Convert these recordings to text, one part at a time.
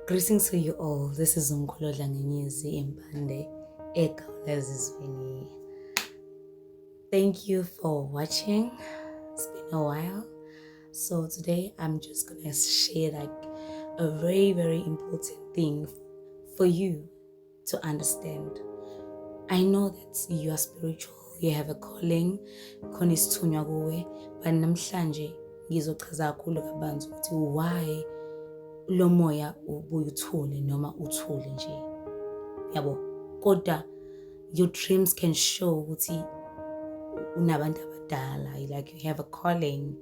Greetings to you all. This is Umkolodla Ngenyezi Impande Ekawulezizweni. Thank you for watching. It's been a while. So today I'm just gonna share a very important thing for you to understand. I know that you are spiritual, you have a calling, khona isithunywa kuwe, but namhlanje ngizochaza kakhulu kabanzi ukuthi why lo moya ubuthule noma uthule nje. Yabo, kodwa your dreams can show ukuthi unabantu abadala, like you have a calling,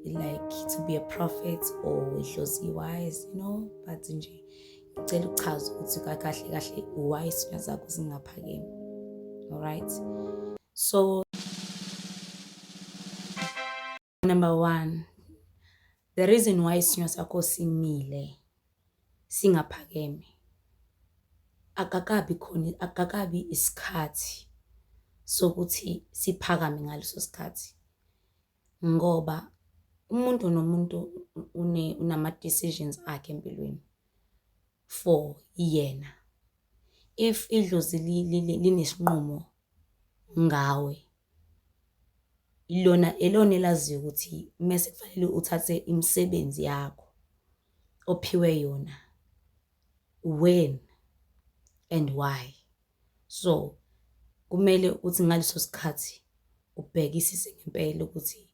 like to be a prophet or idlozi wise, but nje ngicela uchaza ukuthi kahle why isithunywa zakho singaphakeme. All right, so number one, the reason why isithunywa sakho simile singaphakeme akakabi isikhathi sokuthi siphakame ngaleso sikhathi, ngoba umuntu nomuntu unama decisions akhe empilweni for yena. If idlozi linesinqumo ngawe, elona elaziyo ukuthi mase kufanele uthathe imisebenzi yakho ophiwe yona, when and why. So kumele uthi ngaleso sikhathi ubhekisise ngempela ukuthi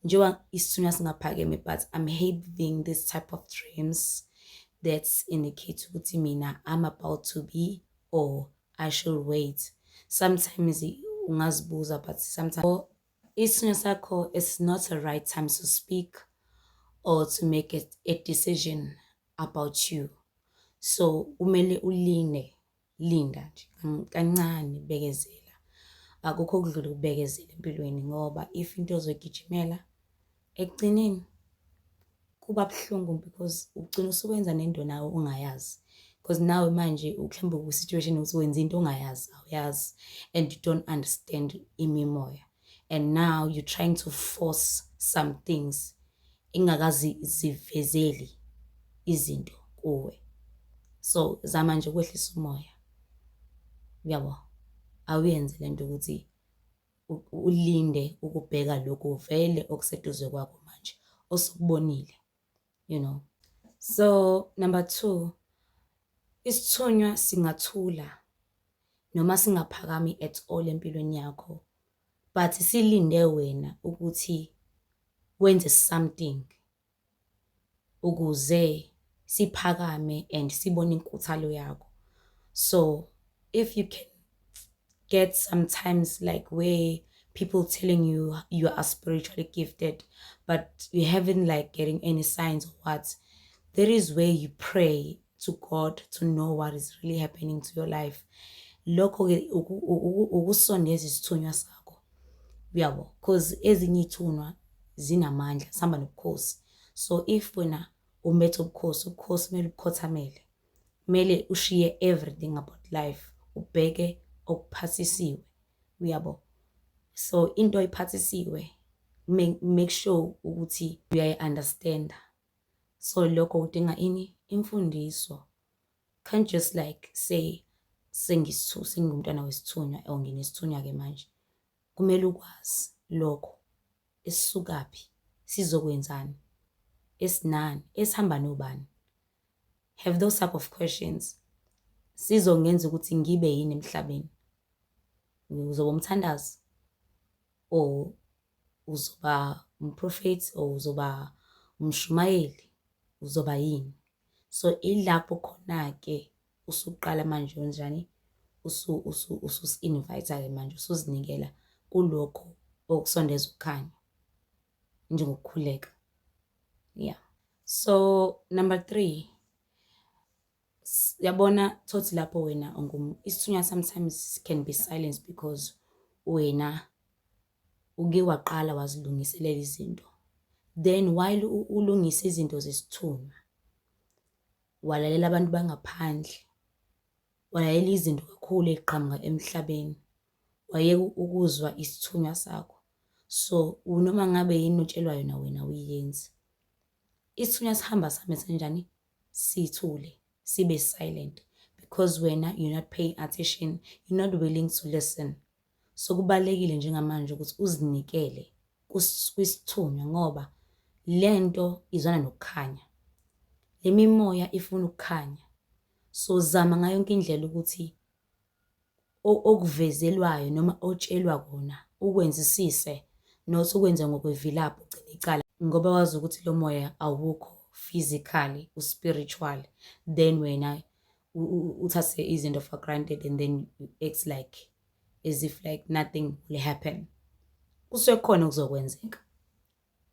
njengoba isithunywa singaphakeme, but I'm having this type of dreams that's indicate ukuthi mina I'm about to be, or I should wait. Sometimes ungazibuza, but sometimes isithunywa sakho is not the right time to speak or to make a decision about you. So umele linda nje kancane, bekezela. Akukho okudlula ukubekezela empilweni, ngoba if into ozogijimela ekugcineni kuba buhlungu, because ugcina usukwenza nento nawe ungayazi, because nawe manje ukhlemba ku situation ukuthi wenza into awuyazi, and you don't understand imimoya, and now you're trying to force some things ingakazi zivezeli izinto kuwe. So zama nje ukwehlisa umoya, yabo, awuyenze lento ukuthi ulinde ukubheka lokho vele okuseduze kwakho manje osukubonile, So number two, isithunywa singathula noma singaphakami at all empilweni yakho, but silinde wena ukuthi wenze something ukuze siphakame and sibone inkuthalo yakho. So if you can get sometimes like where people telling you you are spiritually gifted, but you haven't like getting any signs or what, there is where you pray to God to know what is really happening to your life. Lokho ukusondeza isithunywa sakho, yabo, because ezinye ithunywa zinamandla, sihamba nobukhosi. So if wena umethe ubukhosi kumele ukhothamele, kumele ushiye everything about life, ubheke okuphathisiwe, uyabo. So into iphathisiwe, make sure ukuthi uyayi-understand. So lokho udinga imfundiso. Can't just like say sengumntwana wesithunywa or nginesithunywa ke manje. Kumele ukwazi lokho esisukaphi, sizokwenzani, esinani, esihamba nobani. Have those type of questions. Sizongenza ukuthi ngibe yini emhlabeni. Uzoba umthandazi, or uzoba umprofeti, or uzoba umshumayeli, uzoba yini. So ilapho khona ke usuqala manje njani usus-invite ke manje, usuzinikela kulokho okusondeza ukukhanya njengokukhuleka. Yeah. So number three, yabona thothi lapho wena isithunywa sometimes can be silenced because wena uke waqala wazilungiselela izinto, then while ulungisa izinto zesithunywa walalela abantu bangaphandle, walalela izinto kakhulu eziqhamuka emhlabeni, wayeka ukuzwa isithunywa sakho. So noma ngabe yini utshelwa yona wena uyenze. Isithunywa sihamba same senjani sithule, sibe silent, because you're not paying attention, you're not willing to listen. So kubalekile njengamanje ukuthi uzinikele kwisithunywa ngoba lento izwana nokukhanya. Le mimoya ifuna ukukhanya. So zama ngayo yonke indlela ukuthi okuvezelwayo noma otshelwa kona ukwenzisise, not ukwenza ngokwevilapho ugcine icala ngoba wazi ukuthi lo moya awukho physically, spiritual. Then wena uthathe izinto for granted and then you act like as if like nothing will happen. Kusekhona okuzokwenzeka,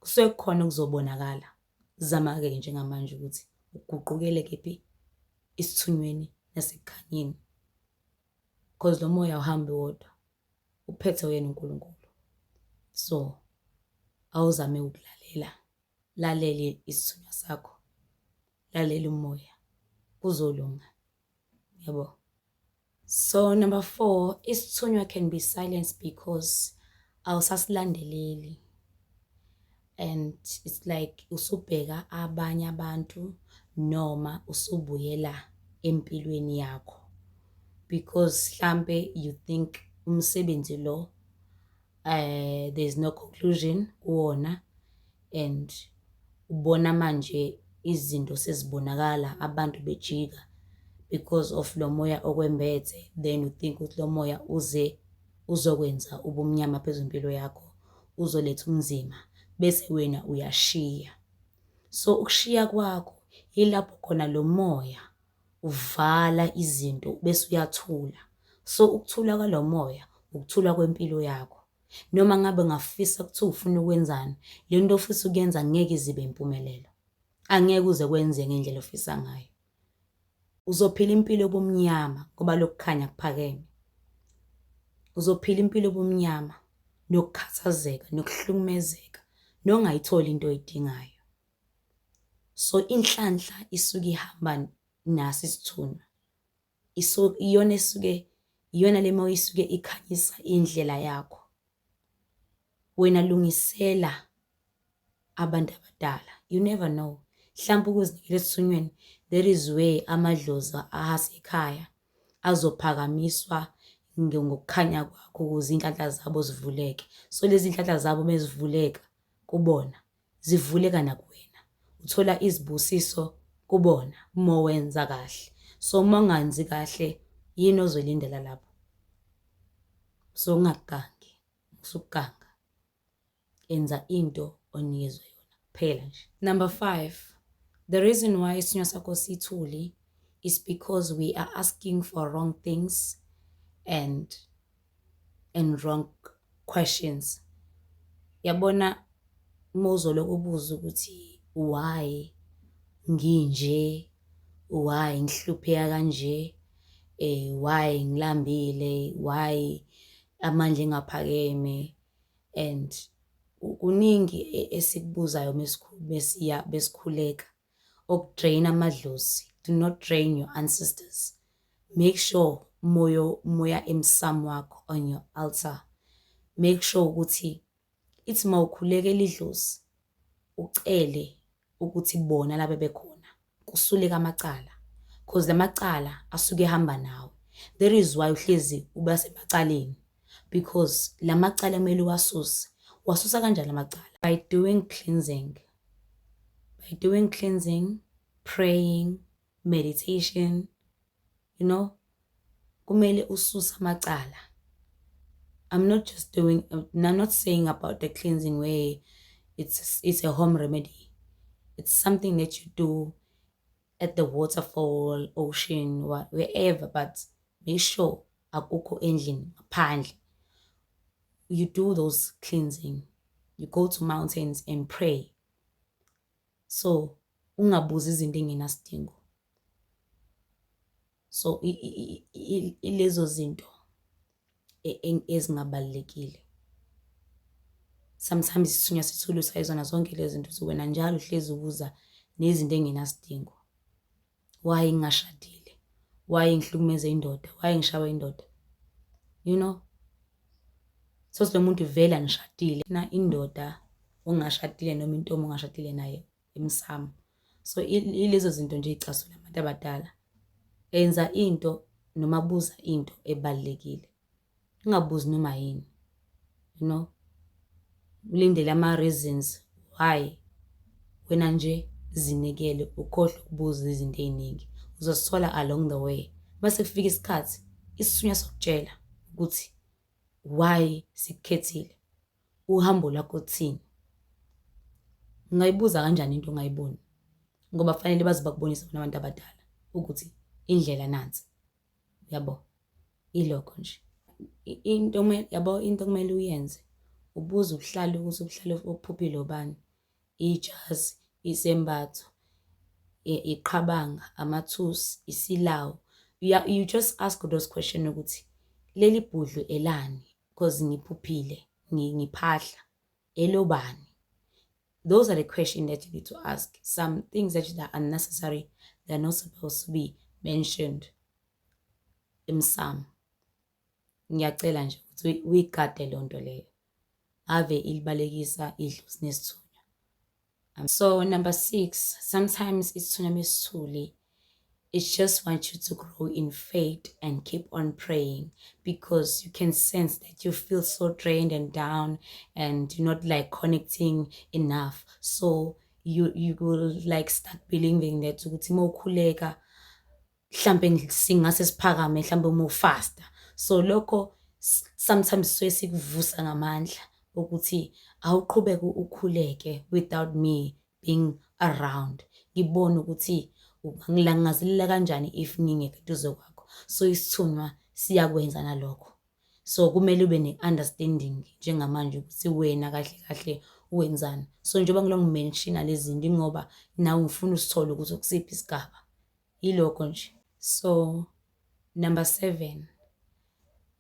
kusekhona okuzobonakala. Zama-ke njengamanje ukuthi uguqukele kephi, isithunyweni nasekukhanyeni, because lo moya awuhambi wodwa, uphethe wena uNkulunkulu. So awuzame ukulalela, lalele isithunywa sakho, lalela umoya, kuzolunga. Yabo. So number 4, isithunywa can be silenced because awusasilandeleli. And it's like usubheka abanye abantu noma usubuyela empilweni yakho, because hlambe you think umsebenzi lo there's no conclusion kuwona, and ubona manje izinto sezibonakala abantu bejika because of lo moya okwembethe. Then you think ukuthi lo moya uzokwenza ubumnyama phezulu impilo yakho, uzoletha umzima, bese wena uyashiya. So ukushiya kwakho yilapho khona lo moya uvala izinto bese uyathula. So ukuthula kwalo moya ukuthula kwempilo yakho. Noma ngabe ngafisa ukuthi ufuna ukwenzani, le nto ofisa ukuyenza ngeke izibe impumelelo, angeke uze kwenze ngendlela ofisa ngayo. Uzophila impilo yobumnyama ngoba lokukhanya kuphakeme. Uzophila impilo yobumnyama nokukhathazeka nokuhlukumezeka nongayitholi into oyidingayo. So inhlanhla isuke ihamba naso isithunywa. Iyona le moya isuke ikhanyisa indlela yakho. Wena lungisela abantu abadala. You never know. Mhlawumbe ukuzinikela esithunyweni, there is where amadlozi asekhaya azophakamiswa ngokukhanya kwakho ukuze inhlanhla zabo zivuleke. So lezi inhlanhla zabo mezivuleka kubona, zivuleka nakuwena. Uthola izibusiso kubona uma wenza kahle. So uma ungenzi kahle, yini ozolindela lapho? So ungagangi, usukuganga. Enza into onikezwe yona phela nje. Number 5, the reason why isithunywa sakho sithuli is because we are asking for wrong things and wrong questions. Yabona mozoloku ubuza ukuthi why nginje, why ngihlupheka kanje, why ngilambile, why amandla engaphakeme, and kuningi esikubuzayo besikhuleka okudrain amadlozi. Do not drain your ancestors. Make sure moya emsamo wakho on your altar. Make sure ukuthi ithi mawukhulekela idlozi ucele ukuthi bona laba bekhona kusuleka amacala, because lamacala asuke ehamba nawe. There is why uhlezi uba semacaleni, because lamacala kumele wasusa kanjani lamacala? By doing cleansing, praying, meditation, kumele ususe amacala. I'm not saying about the cleansing where it's a home remedy. It's something that you do at the waterfall, ocean, wherever, but make sure akukho endlini ngaphandle. You do those cleansing. You go to mountains and pray. So ungabuzi izinto engenasidingo. So ilezo zinto ezingabalekile. Sometimes isithunywa sithule sayizona zonke lezi zinto, so wena njalo uhlezi ubuza nezinto engenasidingo. Why ngashadile? Why ngihlukumeze indoda? Why ngishawa indoda? So lo muntu vela nishadile na indoda ongashadile noma intombi ongashadile naye emsamo. So ilezo zinto nje icasula abantu abadala. Enza into noma buza into ebalekile. Ungabuzi noma yini. You know? Ulindele ama-reasons why wena nje zinikele ukhohlwe ukubuza izinto ey'ningi. Uzosithola along the way. Mase kufika isikhathi isithunywa sokutshela ukuthi why sikukhethile. Uhambo lwakho uthini. Ungayibuza kanjani into ongayiboni? Ngoba fanele baze bakubonise bona abantu abadala ukuthi indlela nansi. Yabo. Ilokho nje. Into kumele uyenze. Ubuze ubuhlali ukuthi ubuhlali ophuphile obani. Ijazi, isembatho, iqhabanga, amathusi, isilawu. You just ask those questions ukuthi leli bhudlu elani because ngiphuphile, ngiphahla, elobani. Those are the questions that you need to ask. Some things that are unnecessary, they're not supposed to be mentioned. Imsamo. Ngiyacela nje ukuthi uyigade le nto leyo. Ave ilibalekisa idlozi nesithunywa. So number 6, sometimes isithunywa mesithuli. It just wants you to grow in faith and keep on praying because you can sense that you feel so drained and down and you're not like connecting enough. So you will like start believing that ukuthi mawukhuleka mhlambe singase siphakame mhlambe uma ufasta. So lokho sometimes sikuvusa ngamandla ukuthi awuqhubeke ukhuleke without me being around. Ngibona ukuthi ungangilangazelela kanjani if ngingekho eduze kwakho. So isithunywa siyakwenza nalokho. So kumele ube ne-understanding njengamanje ukuthi wena kahle kahle wenzani. So njengoba ngilongimenshina lezi zinto ngoba nawe ngifuna usithole ukuthi ukusiphi isigaba. Yilokho nje. So number 7,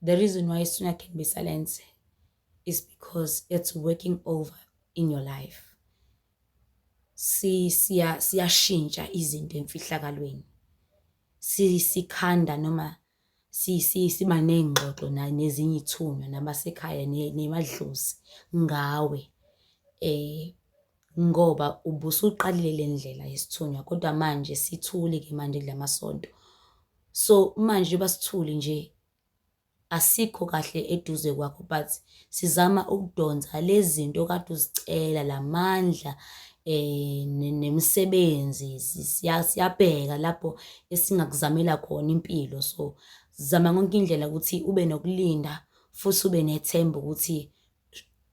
the reason why isithunywa can be silent is because it's working over in your life. Siyashintsha izinto emfihlakalweni. Sikhanda noma siba nengxoxo nezinye ithunywa nabasekhaya nemadlozi ngawe. Ngoba ubusuqalile le ndlela yesithunywa kodwa manje sithuli ke manje kulamasonto. So manje basithuli nje asikho kahle eduze kwakho but sizama ukudonsa lezi zinto kade uzicela lamandla nemisebenzi siyabheka lapho esingakuzamela khona impilo. So zama ngonke indlela ukuthi ube nokulinda futhi ube nethemba ukuthi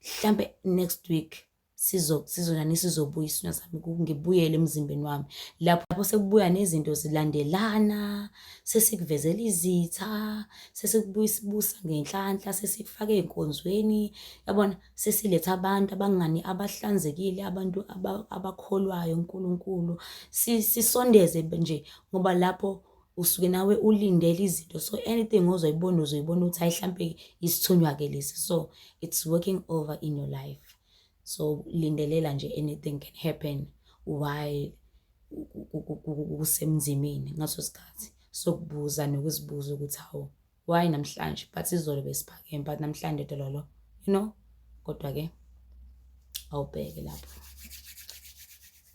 mhlambe next week sizobuya isithunywa sami ngibuyele emzimbeni wami. Lapho sekubuya nezinto zilandelana, sesikuvezela izitha, sesikubuyisa ngenhlanhla, sesikufaka ey'nkonzweni. Yabona sesiletha abantu abangani abahlanzekile, abantu abakholwayo uNkulunkulu. Sisondeze nje ngoba lapho usuke nawe ulindele izinto. So anything uzoyibona ukuthi hayi mhlampe isithunywa ke lesi. So it's working over in your life. So lindelela nje anything can happen while usemzimini ngaso sikhathi. Sokubuza nokuzibuza ukuthi hawo why namhlanje but izolo besiphakeme but namhlanje dololo you know. Kodwa ke awubheke lapho.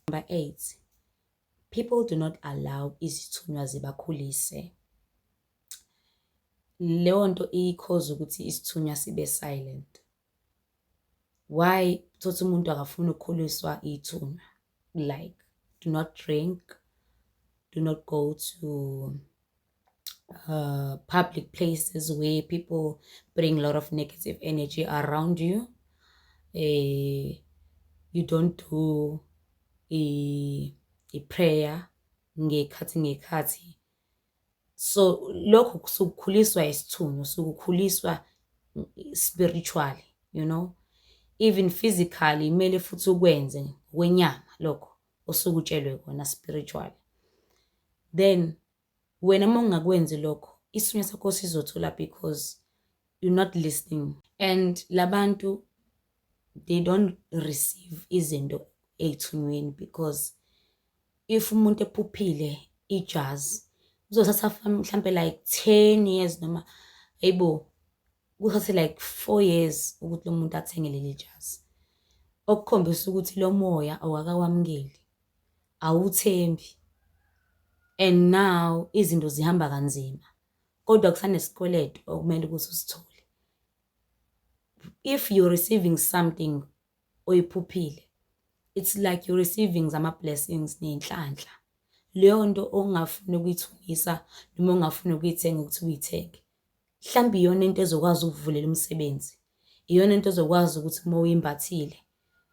Number 8, people do not allow izithunywa zibakhulise. Leyo nto ikhoza ukuthi isithunywa sibe silent. Why thothi umuntu akafuna ukukhuliswa ithunywa? Like, do not drink, do not go to public places where people bring a lot of negative energy around you. You don't do a prayer ngekhathi. So lokho kusukukhuliswa isithunywa, sukukhuliswa spiritually, you know. Even physically kumele futhi ukwenze kwenyama lokho osukutshelwe kona spiritually. Then wena mawungakwenzi lokho isithunywa sakho sizothola because you're not listening. And labantu they don't receive izinto ey'thunyweni because if umuntu ephuphile ijazi uzothatha mhlampe like 10 years noma hayibo kuthathe like 4 years ukuthi lo muntu athenge leli jazi. Okukhombisa ukuthi lo moya awakakwamukeli. awuthembi, and now izinto zihamba kanzima kodwa kusanesikweletu okumele ukuthi usithole. If you're receiving something oyiphuphile, it's like you're receiving zama-blessings ney'nhlanhla. Leyo nto ongafuni ukuyithungisa noma ongafuni ukuyithenga ukuthi uyithenge, mhlawumbe iyona into ezokwazi ukuvulela umsebenzi, iyona into ezokwazi ukuthi uma uyimbathile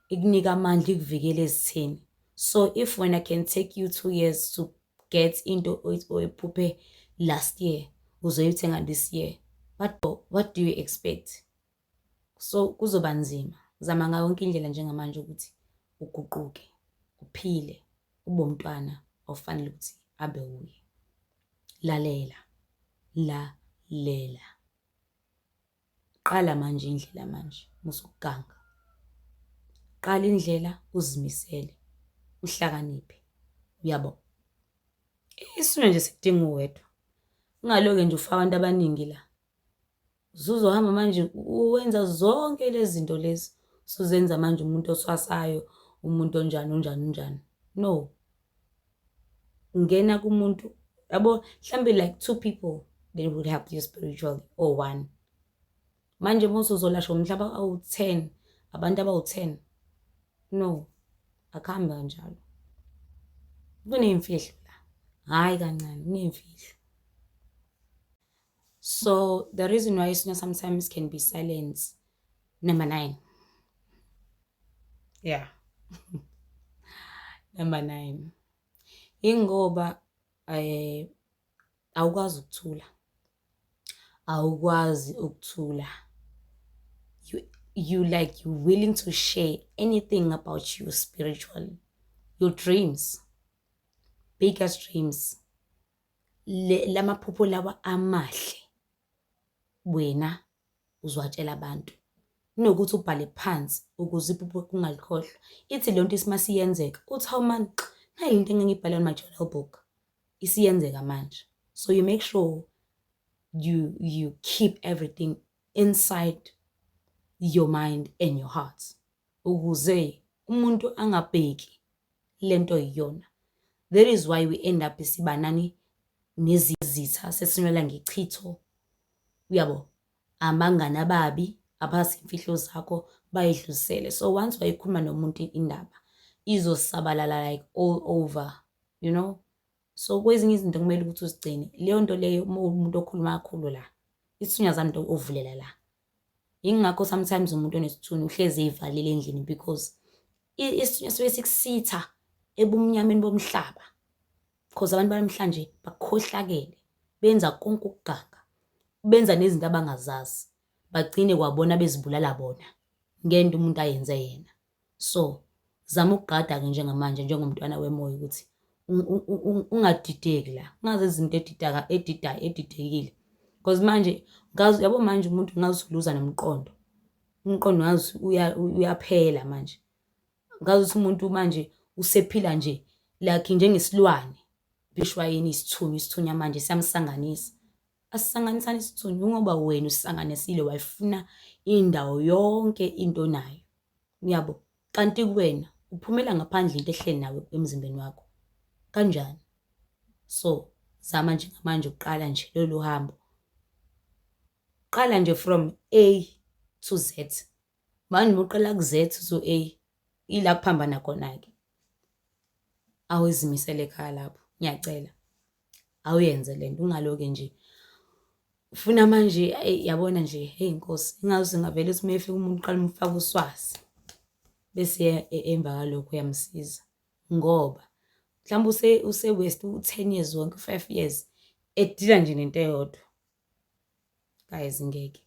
ikunika amandla, ikuvikele ezitheni. So if when I can take you 2 years to get into oyiphuphe last year, uzoyithenga this year, what do you expect? So kuzoba nzima. Zama ngayo yonke indlela njengamanje ukuthi uguquke, uphile, ube umntwana ofanele ukuthi abe uye. Lalela. Qala manje indlela manje, musukuganga. Qala indlela uzimisele, uhlakaniphe. Uyabo? Isona nje sidinga uwedwa. Ungaloke nje ufaka abantu abaningi la. Uzohamba manje uwenza zonke lezi zinto lezi. Usuzenza manje umuntu oswasayo, umuntu onjani. No. Ungena kumuntu, yabo, mhlambe like 2 people that would help you spiritually or 1. Manje mose uzolashwa umhlaba awu-10, abantu abawu-10. No. Akuhambe kanjalo. Kuneyimfihlo la. Hayi kancane, kuneyimfihlo. So the reason why sometimes can be silence. Number 9. Yeah. Number 9. Ingoba awukwazi ukuthula. You're willing to share anything about you spiritually. Your dreams, biggest dreams. Lamaphupho lawa amahle. Wena uzwatshela abantu. Kunokuthi ubhale phansi ukuze iphupho kungalikhohlwa. Ithi le nto isimasiiyenzeka. Uthi hawu man, nayi into engangibhala my journal book. Isiyenzeka manje. So you make sure you keep everything inside your mind and your heart. Ukuze umuntu angabheki lento iyona. That is why we end up sibanani nezizitha sesinwela ngechitho. Uyabo? Amangani ababi abasimfihlo zakho bayidlusele. So once wayikhuluma nomuntu indaba izosabalala like all over, you know. So kwezinye izinto kumele ukuthi uzigcine. Leyo nto leyo umuntu okhuluma kakhulu la, isithunywa zami into ovulela la. Ingakho sometimes umuntu onesithunywa uhlezi eyivalile endlini because isithunywa sibe sikusitha ebumnyameni bomhlaba. Because abantu banamhlanje bakhohlakele, benza konke ukuganga, benza nezinto abangazazi, bagcine kwabona bezibulala bona ngento umuntu ayenze yena. So zama ukugada ke njengamanje njengomntwana wemoya ukuthi ungadideki la, ungaze izinto edidekile. Because manje ngazi yabo manje umuntu ngazi uluza nomqondo. Umqondo ngazi uyaphela manje. Ngazi umuntu manje usephila nje like njengesilwane. Bishwayini isithunywa manje siyamsanganisa. Asisanganisana isithunywa ngoba wena usisanganisile wayifuna indawo yonke into nayo. Uyabo? Kanti kuwena uphumela ngaphandle into ehleli nawe emzimbeni wakho. Kanjani? So zama njengamanje uqala nje lolu hambo. Qala nje from A to Z. Manje uqala ku Z to A, ila kuphambana khona ke. Awezimisele ekhaya lapho. Ngiyacela. Awuyenze lento ungaloke nje. Ufuna manje yabona nje, hey Nkosi, ingazi ngavele ukuthi mayefika umuntu qala umfaka uswazi. Bese emva kalokho uyamsiza. Ngoba mhlawumbe use-waste 10 years wonke 5 years edila nje nento eyodwa. Guys ngeke.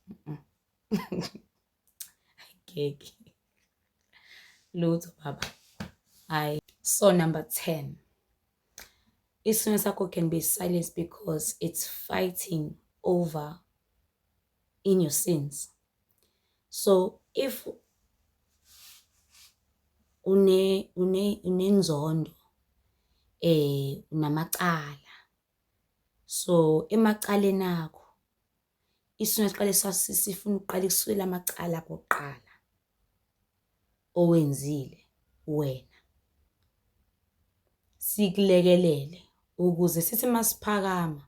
Ngeke. Lutho baba. Hayi. So number 10. Isithunywa sakho can be silenced because it's fighting over in your sins. So if unenzondo unamacala, so emacaleni akho isithunywa siqale sifuna uqala ikuswela amacala koqala owenzile wena. sikulekelele ukuze sithi masiphakama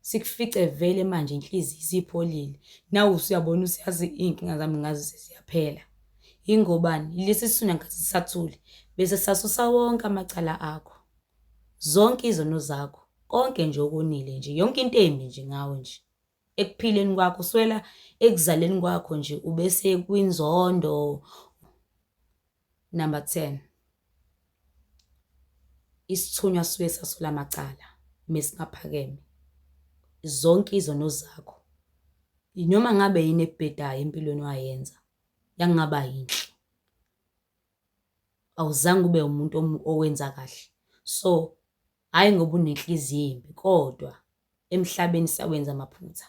sikufice vele manje inhliziyo isipholile. Nawe usuyabona usiyazi iy'nkinga zami ngazi seziyaphela. Ingobani? Lesi sithunywa nkathi sisathule bese sasusa wonke amacala akho, zonke izono zakho, konke nje okonile nje, yonke into embi nje ngawe nje. Ekuphileni kwakho swela ekuzaleni kwakho nje ubese kwinzondo. Number 10, isithunywa suke sasula amacala mesingaphakeme. Zonke izono zakho, noma ngabe yini ebhedayo empilweni wayenza, yakungaba yinhle, awuzange ube umuntu owenza kahle. So hhayi ngoba unenhliziyo embi, kodwa emhlabeni siyawenza amaphutha.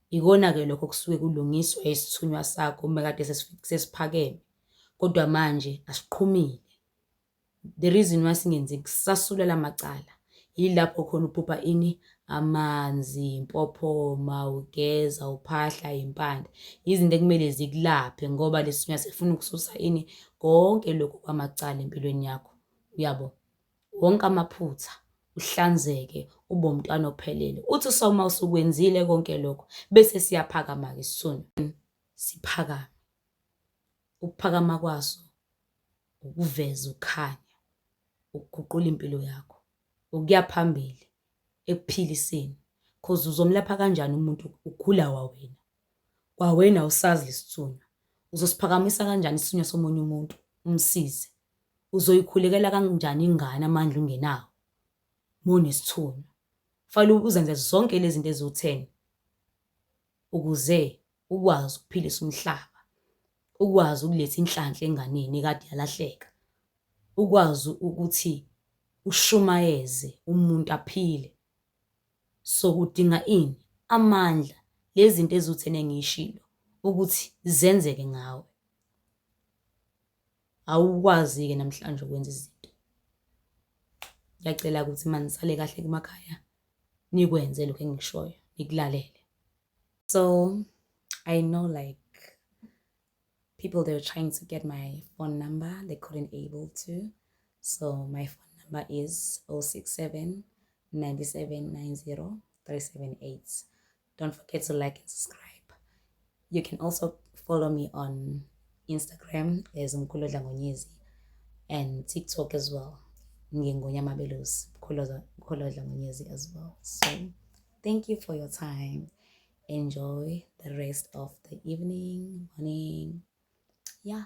Ikona-ke lokho kusuke kulungiswa isithunywa sakho uma kade sesiphakeme, kodwa manje asiqhumile. The reason why singenzeki sisasulela amacala, yilapho khona uphupha ini, amanzi, impophoma, ugeza, uphahla, impande. Izinto ekumele zikulaphe ngoba lesi sithunywa sifuna ukususa ini, konke lokhu kwamacala empilweni yakho. Uyabo, wonke amaphutha, uhlanzeke, ube umntwana ophelele. Uthi sawuma usukwenzile konke lokho bese siyaphakama-ke isithunywa. Siphakame. Ukuphakama kwaso ukuveza ukukhanya, ukuguqula impilo yakho, ukuya phambili ekuphiliseni. Cause uzomlapha kanjani umuntu ukhula wawena? Kwawena awusazi lesithunywa. Uzosiphakamisa kanjani isithunywa somunye umuntu umsize? Uzoyikhulekela kanjani ingane amandla ungenawo munesithunywa? Fanele uzenze zonke lezi zinto eziwu-10 ukuze ukwazi ukuphilisa umhlaba, ukwazi ukuletha inhlanhla enganeni ekade yalahleka, ukwazi ukuthi ushumayeze umuntu aphile. So kudinga ini? Amandla. Lezi zinto eziwu-10 engiyishilo ukuthi zenzeke ngawe. Awukwazi-ke namhlanje ukwenza izinto. Ngiyacela ukuthi manisale kahle emakhaya nikwenze lokho engikushoyo, nikulalele. So I know like people, they were trying to get my phone number, they couldn't able to. So my phone number is 067 97 90 378. Don't forget to like and subscribe. You can also follow me on Instagram as Mkholodla Ngonyezi and TikTok as well. Mkholodla Ngonyezi as well. So thank you for your time. Enjoy the rest of the evening, morning. Yeah.